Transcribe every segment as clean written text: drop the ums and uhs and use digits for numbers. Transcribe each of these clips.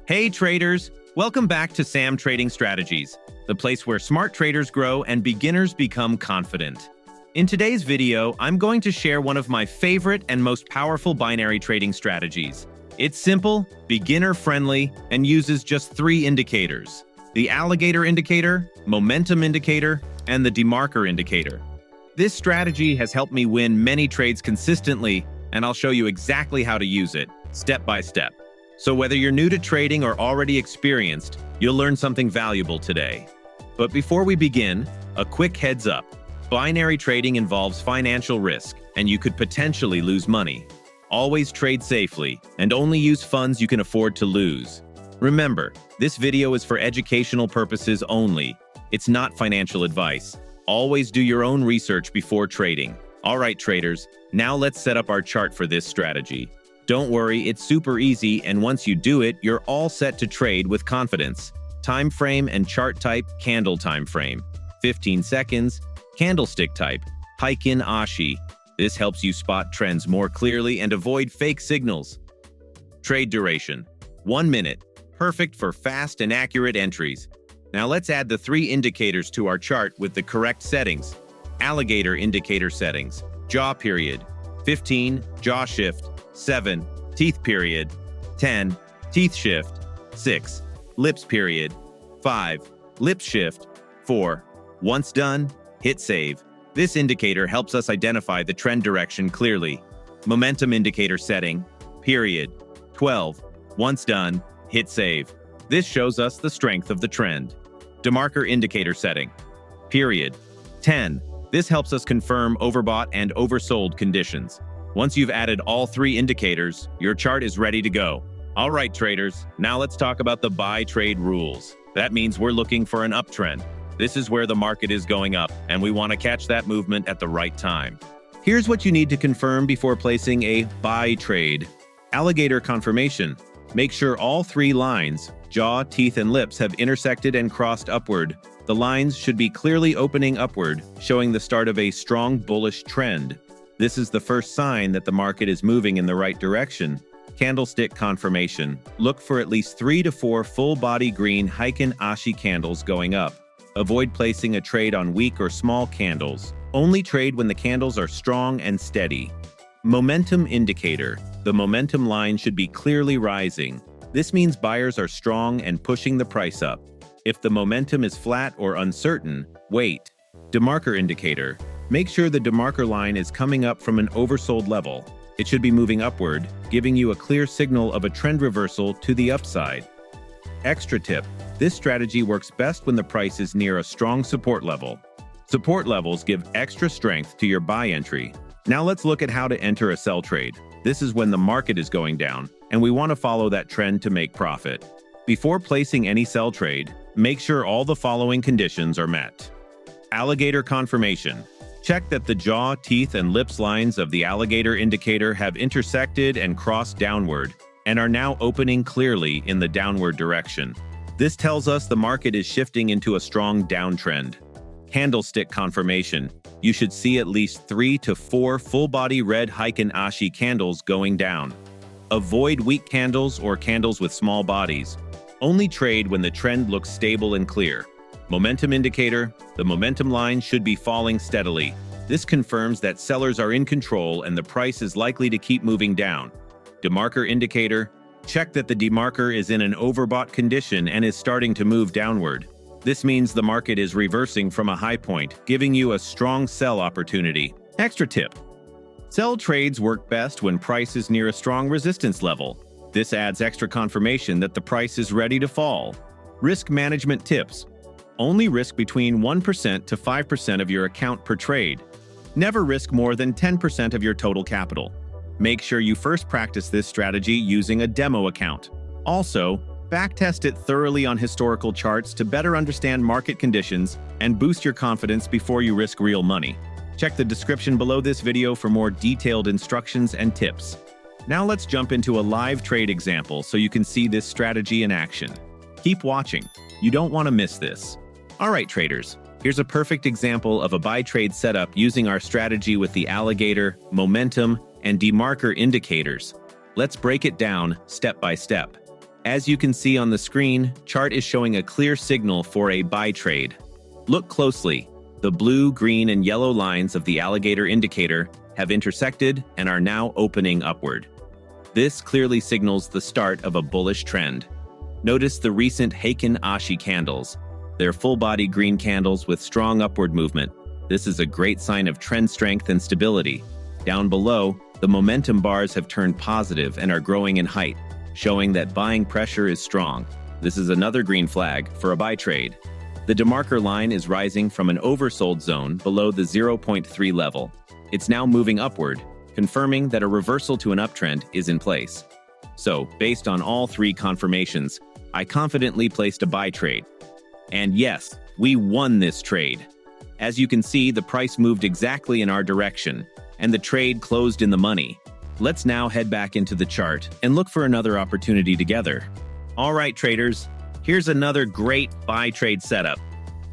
Hey traders, welcome back to Sam Trading Strategies, the place where smart traders grow and beginners become confident. In today's video, I'm going to share one of my favorite and most powerful binary trading strategies. It's simple, beginner-friendly, and uses just 3 indicators: the Alligator Indicator, Momentum Indicator, and the DeMarker Indicator. This strategy has helped me win many trades consistently, and I'll show you exactly how to use it, step by step. So whether you're new to trading or already experienced, you'll learn something valuable today. But before we begin, a quick heads up. Binary trading involves financial risk, and you could potentially lose money. Always trade safely, and only use funds you can afford to lose. Remember, this video is for educational purposes only. It's not financial advice. Always do your own research before trading. All right, traders, now let's set up our chart for this strategy. Don't worry, it's super easy, and once you do it, you're all set to trade with confidence. Time frame and chart type: candle time frame. 15 seconds. Candlestick type: Heikin Ashi. This helps you spot trends more clearly and avoid fake signals. Trade duration: 1 minute. Perfect for fast and accurate entries. Now let's add the 3 indicators to our chart with the correct settings. Alligator Indicator settings: jaw period, 15, jaw shift, 7, teeth period, 10, teeth shift, 6, lips period, 5, lips shift, 4. Once done, hit save. This indicator helps us identify the trend direction clearly. Momentum indicator setting: period, 12. Once done, hit save. This shows us the strength of the trend. DeMarker indicator setting: period, 10. This helps us confirm overbought and oversold conditions. Once you've added all 3 indicators, your chart is ready to go. All right, traders, now let's talk about the buy trade rules. That means we're looking for an uptrend. This is where the market is going up, and we want to catch that movement at the right time. Here's what you need to confirm before placing a buy trade. Alligator confirmation: make sure all 3 lines, jaw, teeth, and lips, have intersected and crossed upward. The lines should be clearly opening upward, showing the start of a strong bullish trend. This is the first sign that the market is moving in the right direction. Candlestick confirmation: look for at least 3 to 4 full-body green Heikin Ashi candles going up. Avoid placing a trade on weak or small candles. Only trade when the candles are strong and steady. Momentum indicator: the momentum line should be clearly rising. This means buyers are strong and pushing the price up. If the momentum is flat or uncertain, wait. DeMarker indicator: make sure the DeMarker line is coming up from an oversold level. It should be moving upward, giving you a clear signal of a trend reversal to the upside. Extra tip: this strategy works best when the price is near a strong support level. Support levels give extra strength to your buy entry. Now let's look at how to enter a sell trade. This is when the market is going down, and we want to follow that trend to make profit. Before placing any sell trade, make sure all the following conditions are met. Alligator confirmation: check that the jaw, teeth, and lips lines of the alligator indicator have intersected and crossed downward, and are now opening clearly in the downward direction. This tells us the market is shifting into a strong downtrend. Candlestick confirmation: you should see at least 3 to 4 full-body red Heikin Ashi candles going down. Avoid weak candles or candles with small bodies. Only trade when the trend looks stable and clear. Momentum indicator: the momentum line should be falling steadily. This confirms that sellers are in control and the price is likely to keep moving down. DeMarker indicator: check that the DeMarker is in an overbought condition and is starting to move downward. This means the market is reversing from a high point, giving you a strong sell opportunity. Extra tip: sell trades work best when price is near a strong resistance level. This adds extra confirmation that the price is ready to fall. Risk management tips: only risk between 1% to 5% of your account per trade. Never risk more than 10% of your total capital. Make sure you first practice this strategy using a demo account. Also, backtest it thoroughly on historical charts to better understand market conditions and boost your confidence before you risk real money. Check the description below this video for more detailed instructions and tips. Now let's jump into a live trade example so you can see this strategy in action. Keep watching. You don't want to miss this. All right, traders, here's a perfect example of a buy trade setup using our strategy with the Alligator, Momentum, and DeMarker indicators. Let's break it down step by step. As you can see on the screen, chart is showing a clear signal for a buy trade. Look closely. The blue, green, and yellow lines of the Alligator Indicator have intersected and are now opening upward. This clearly signals the start of a bullish trend. Notice the recent Heikin Ashi candles. They're full-body green candles with strong upward movement. This is a great sign of trend strength and stability. Down below, the momentum bars have turned positive and are growing in height, showing that buying pressure is strong. This is another green flag for a buy trade. The DeMarker line is rising from an oversold zone below the 0.3 level. It's now moving upward, confirming that a reversal to an uptrend is in place. So, based on all three confirmations, I confidently placed a buy trade. And yes, we won this trade. As you can see, the price moved exactly in our direction, and the trade closed in the money. Let's now head back into the chart and look for another opportunity together. All right, traders, here's another great buy trade setup,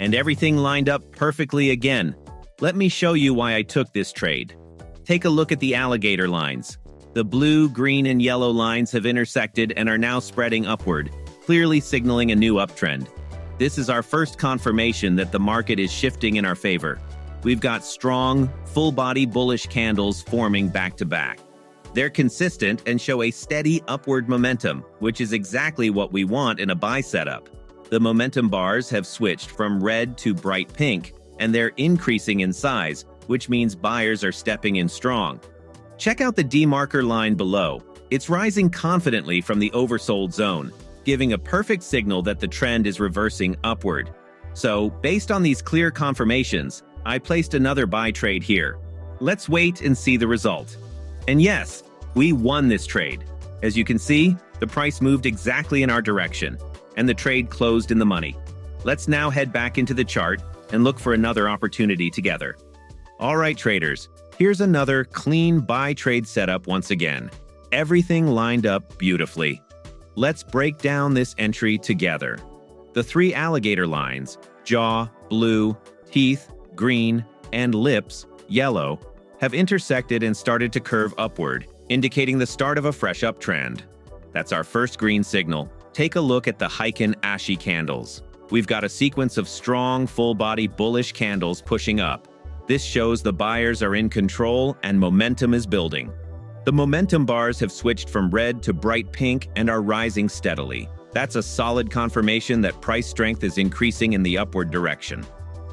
and everything lined up perfectly again. Let me show you why I took this trade. Take a look at the alligator lines. The blue, green, and yellow lines have intersected and are now spreading upward, clearly signaling a new uptrend. This is our first confirmation that the market is shifting in our favor. We've got strong, full-body bullish candles forming back-to-back. They're consistent and show a steady upward momentum, which is exactly what we want in a buy setup. The momentum bars have switched from red to bright pink, and they're increasing in size, which means buyers are stepping in strong. Check out the DeMarker line below. It's rising confidently from the oversold zone, giving a perfect signal that the trend is reversing upward. So, based on these clear confirmations, I placed another buy trade here. Let's wait and see the result. And yes, we won this trade. As you can see, the price moved exactly in our direction, and the trade closed in the money. Let's now head back into the chart and look for another opportunity together. All right, traders, here's another clean buy trade setup once again. Everything lined up beautifully. Let's break down this entry together. The three alligator lines, jaw, blue, teeth, green, and lips, yellow, have intersected and started to curve upward, indicating the start of a fresh uptrend. That's our first green signal. Take a look at the Heikin Ashi candles. We've got a sequence of strong, full-body bullish candles pushing up. This shows the buyers are in control and momentum is building. The momentum bars have switched from red to bright pink and are rising steadily. That's a solid confirmation that price strength is increasing in the upward direction.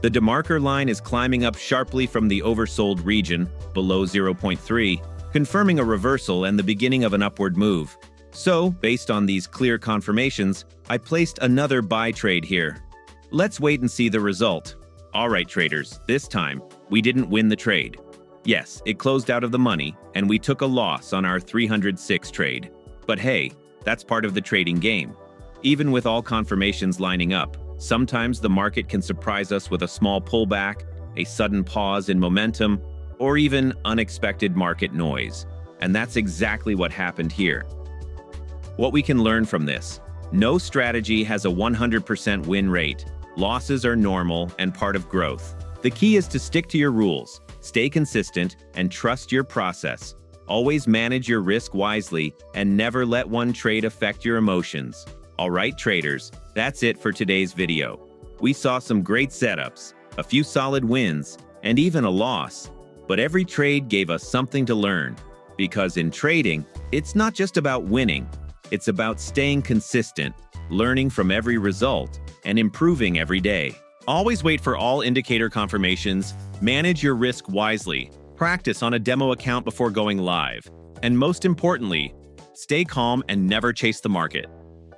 The DeMarker line is climbing up sharply from the oversold region, below 0.3, confirming a reversal and the beginning of an upward move. So, based on these clear confirmations, I placed another buy trade here. Let's wait and see the result. All right, traders, this time, we didn't win the trade. Yes, it closed out of the money, and we took a loss on our 306 trade. But hey, that's part of the trading game. Even with all confirmations lining up, sometimes the market can surprise us with a small pullback, a sudden pause in momentum, or even unexpected market noise. And that's exactly what happened here. What we can learn from this: no strategy has a 100% win rate. Losses are normal and part of growth. The key is to stick to your rules, stay consistent, and trust your process. Always manage your risk wisely and never let one trade affect your emotions. All right, traders, that's it for today's video. We saw some great setups, a few solid wins, and even a loss. But every trade gave us something to learn. Because in trading, it's not just about winning. It's about staying consistent, learning from every result, and improving every day. Always wait for all indicator confirmations, manage your risk wisely, practice on a demo account before going live, and most importantly, stay calm and never chase the market.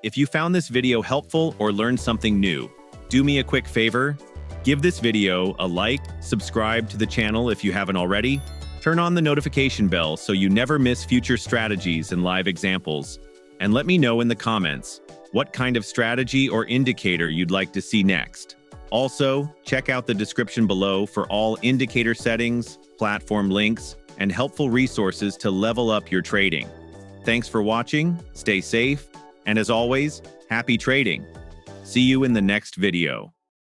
If you found this video helpful or learned something new, do me a quick favor, give this video a like, subscribe to the channel if you haven't already, turn on the notification bell so you never miss future strategies and live examples, and let me know in the comments what kind of strategy or indicator you'd like to see next. Also, check out the description below for all indicator settings, platform links, and helpful resources to level up your trading. Thanks for watching, stay safe, and as always, happy trading. See you in the next video.